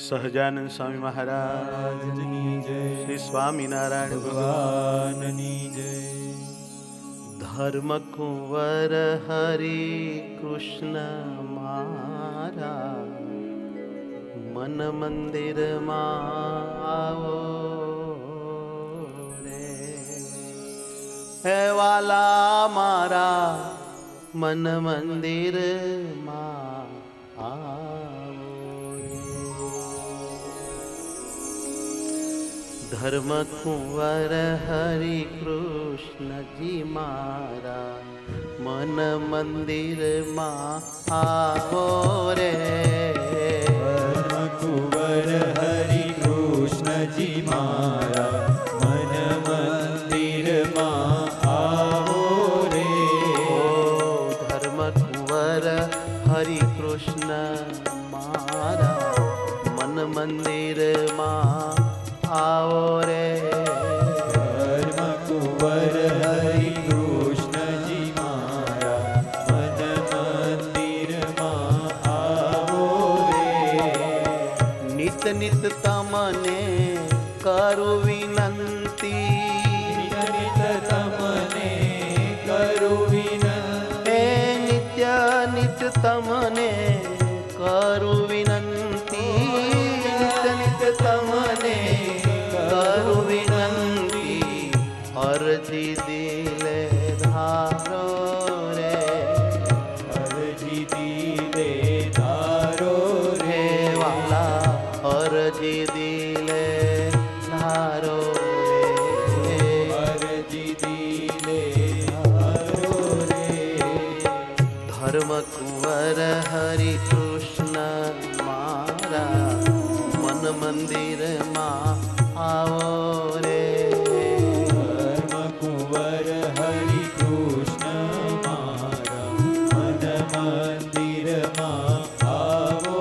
સહજાનંદ સ્વામી મહારાજની જય, શ્રી સ્વામિનારાયણ ભગવાનની જય. ધર્મ કુંવર હરિ કૃષ્ણ મારા મન મંદિરમાં આવો રે, હે વાલા મારા મન મંદિરમાં આવો રે. ધર્મ કુંવર હરિ કૃષ્ણજી મારા મન મંદિરમાં આવો રે. ધર્મ કુંવર હરિ કૃષ્ણજી મારા મન મંદિરમાં આવો રે. ધર્મ કુંવર હરિ કૃષ્ણ મારા મન મંદિરમાં આવો રે. ધર્મ કુંવર હરિ કૃષ્ણજી મારા મન મંદિરમાં આવો રે. નિત નિત તમને કરું વિનંતી, નિત તમને કરું વિનંતી, હે નિત્ય નિત તમને કરું વિનંતી, નિત નિત તમને કરું વિનંતી, અરજી દિલે ધારો રે, અરજી દિલે ધારો હે રે. વાલા અરજી દિલે ધારો રે. અરજી દિલે ધારો રે. ધર્મ કુંવર હરિ કૃષ્ણ મારા મન મંદિરમાં આવો રે. ધર્મ કુંવર હરિ કૃષ્ણ મારા મન મંદિરમાં આવો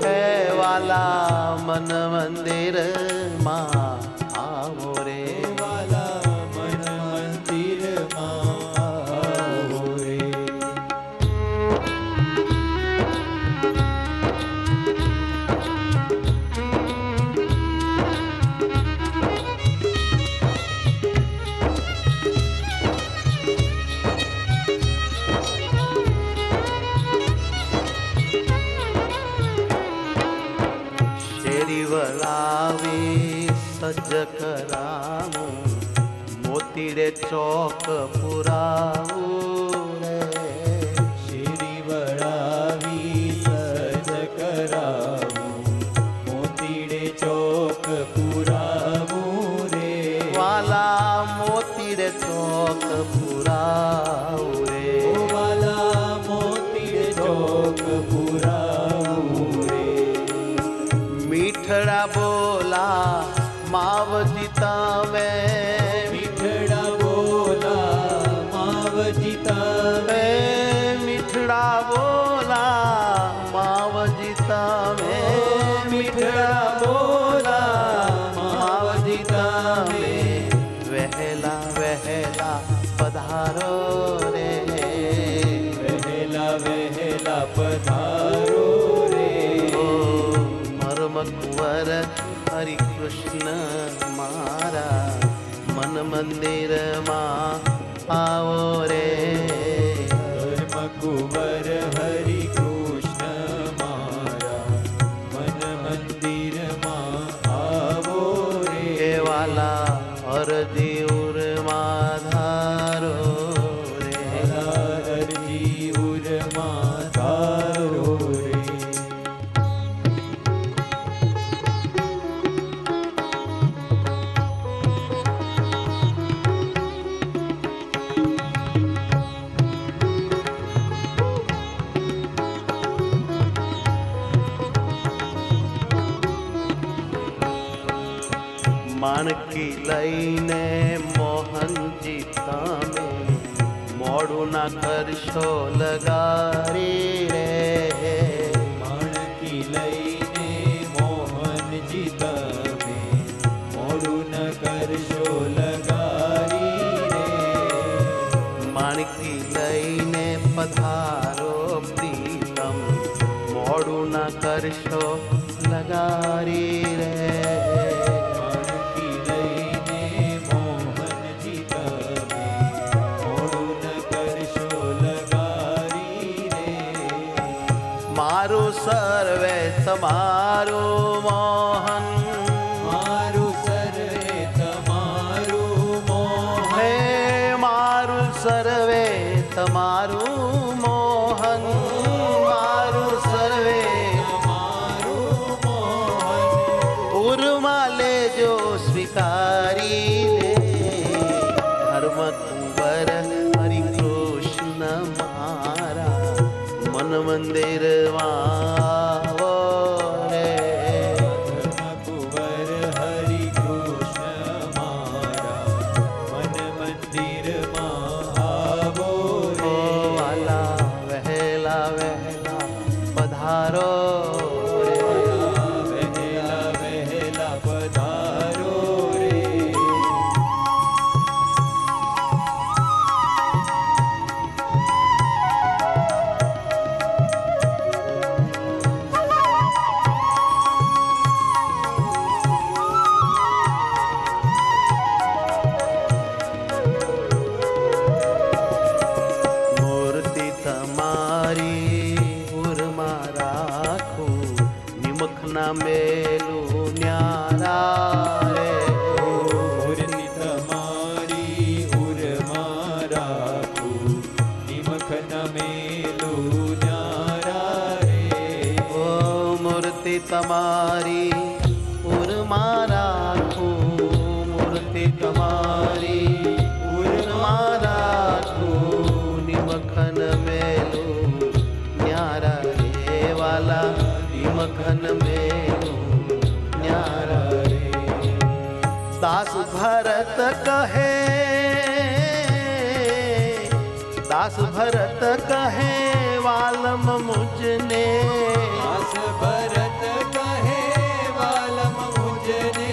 હે રે. વાલા મન મંદિરમાં આવો રે. વાલા મન મંદિરમાં આવો રે. શેરી વળાવી સજ્જ કરાવું, મોતીડે ચોક પુરાવું રે. શેરી વળાવી સજ કરાવું, મોતીડે ચોક પુરાવું રે. વાલા મોતીડે ચોક પુરાવું રે. ઓ વાલા મોતીડે ચોક પુરાવું રે. મીઠડા બોલા માવજી તમે, મીઠડા બોલા માવજી તમે, હે મીઠડા બોલા માવજી તમે, મીઠડા બોલા માવજી તમે, વહેલા વહેલા પધારો રે. વહેલા વહેલા પધારો રે. ધર્મ કુંવર હરિ કૃષ્ણ મારા મન મંદિરમાં આવો રે. ધર્મ કુંવર હરિ કૃષ્ણ મારા મન મંદિરમાં આવો હે રે. વાલા અરજી ઉરમાં ધારો રે. અરજી ઉરમાં ધારો રે. માણકી લઈને મોહનજી તમે મોડું ના કરશો લગારી રે. માણકી લઈને મોહનજી તમે મોડું ન કરશો લગારી રે. માણકી લઈને પધારો પ્રીતમ મોડું ના કરશો લગારી સ્વીકારી રે. માનકી લઈને મોહનજી તમે મોડું ન કરશો લગારી રે. મારું સર્વે તમારું મોહન, મારું સર્વે તમારું મોહન. હે મારું સર્વે તમારું મોહન, મારું સર્વે તમારું મોહન. ઉર્મા લેજો સ્વીકારી લે. ધર્મ કુંવર હરિ કૃષ્ણ મારા મન મંદિર વાવો રે. ધર્મકુંવર હરિ કૃષ્ણ મારા મન મંદિરમાં આવો ઓ રે. વાલા વહેલા વહેલા પધારો રે. વહેલા વહેલા પધારો રે. મૂર્તિ તમારી ઉરમાં રાખું, નિમખના મેલું ન્યારા રે. મૂર્તિ તમારી ઉરમાં રાખું, નિમખ ન મેલું ન્યારા રે. ઓ મૂર્તિ તમારી ઉરમાં રાખું, મૂર્તિ તમારી ઉરમાં રાખું, નિમખન મેલું ન્યારા રે. વાલા નિમખન મેલું ન્યારા રે. દાસ ભરત કહે, દાસ ભરત કહે વાલમ મુજને. દાસ ભરત કહે વાલમ મુજને.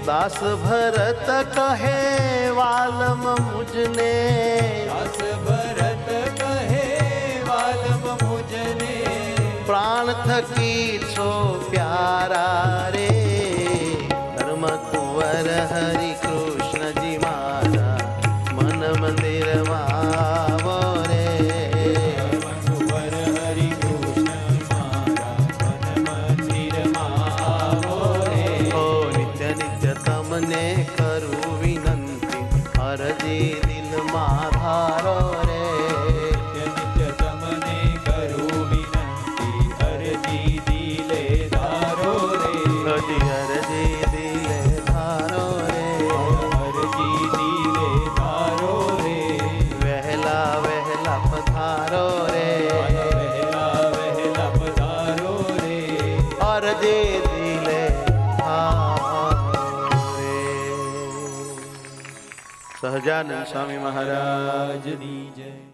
દાસ ભરત કહે વાલમ મુજને. દાસ ભરત કહે વાલમ મુજને. પ્રાણ થકી છો પ્યારા રે. ધર્મ કુંવર હરિ કૃષ્ણજી મારા મન મંદિરમાં આવો રે. ધર્મકુંવર હરિ કૃષ્ણ મારા મન મંદિરમાં આવો રે. ઓ નિત્ય નિત્ય તમને કરું વિનંતી, અરજી દિલમાં ધારો રે. નિત્ય નિત્ય તમને કરું વિનંતી, અરજી દિલે ધારો રે. અરજી અરજી દિલે ધારો રે. અરજી દિલે ધારો રે. વહેલા વહેલા પધારો રે. વહેલા વહેલા પધારો રે. અરજી દિલે ધારો રે. સહજાનંદ સ્વામી મહારાજ રાજની જય.